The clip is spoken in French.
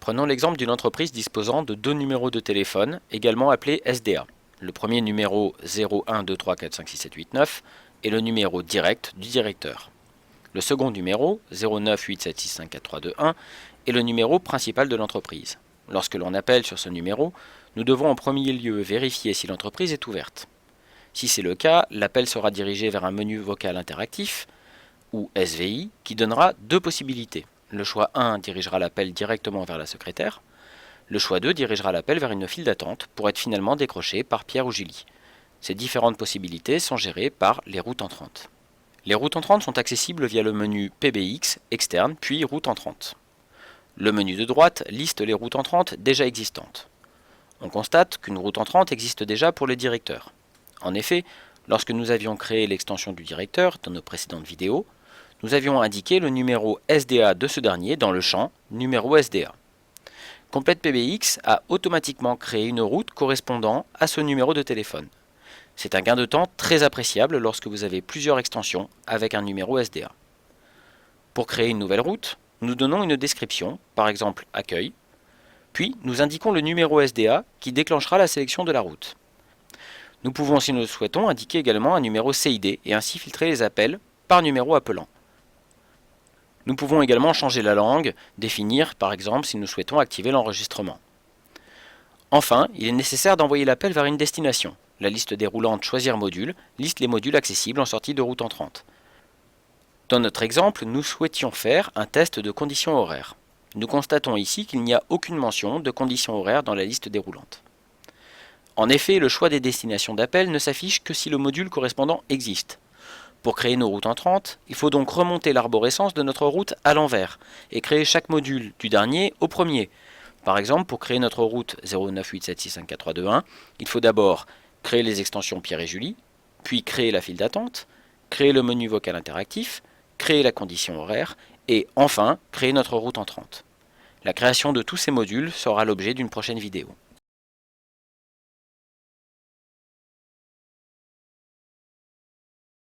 Prenons l'exemple d'une entreprise disposant de deux numéros de téléphone, également appelés SDA. Le premier numéro 0123456789 est le numéro direct du directeur. Le second numéro 0987654321 est le numéro principal de l'entreprise. Lorsque l'on appelle sur ce numéro, nous devons en premier lieu vérifier si l'entreprise est ouverte. Si c'est le cas, l'appel sera dirigé vers un menu vocal interactif, ou SVI, qui donnera deux possibilités. Le choix 1 dirigera l'appel directement vers la secrétaire. Le choix 2 dirigera l'appel vers une file d'attente pour être finalement décroché par Pierre ou Julie. Ces différentes possibilités sont gérées par les routes entrantes. Les routes entrantes sont accessibles via le menu PBX externe puis route entrante. Le menu de droite liste les routes entrantes déjà existantes. On constate qu'une route entrante existe déjà pour le directeur. En effet, lorsque nous avions créé l'extension du directeur dans nos précédentes vidéos, nous avions indiqué le numéro SDA de ce dernier dans le champ numéro SDA. Complete PBX a automatiquement créé une route correspondant à ce numéro de téléphone. C'est un gain de temps très appréciable lorsque vous avez plusieurs extensions avec un numéro SDA. Pour créer une nouvelle route, nous donnons une description, par exemple accueil, puis nous indiquons le numéro SDA qui déclenchera la sélection de la route. Nous pouvons, si nous le souhaitons, indiquer également un numéro CID et ainsi filtrer les appels par numéro appelant. Nous pouvons également changer la langue, définir par exemple si nous souhaitons activer l'enregistrement. Enfin, il est nécessaire d'envoyer l'appel vers une destination. La liste déroulante Choisir module liste les modules accessibles en sortie de route entrante. Dans notre exemple, nous souhaitions faire un test de conditions horaires. Nous constatons ici qu'il n'y a aucune mention de conditions horaires dans la liste déroulante. En effet, le choix des destinations d'appel ne s'affiche que si le module correspondant existe. Pour créer nos routes entrantes, il faut donc remonter l'arborescence de notre route à l'envers et créer chaque module du dernier au premier. Par exemple, pour créer notre route 0987654321, il faut d'abord créer les extensions Pierre et Julie, puis créer la file d'attente, créer le menu vocal interactif, créer la condition horaire et enfin créer notre route entrante. La création de tous ces modules sera l'objet d'une prochaine vidéo.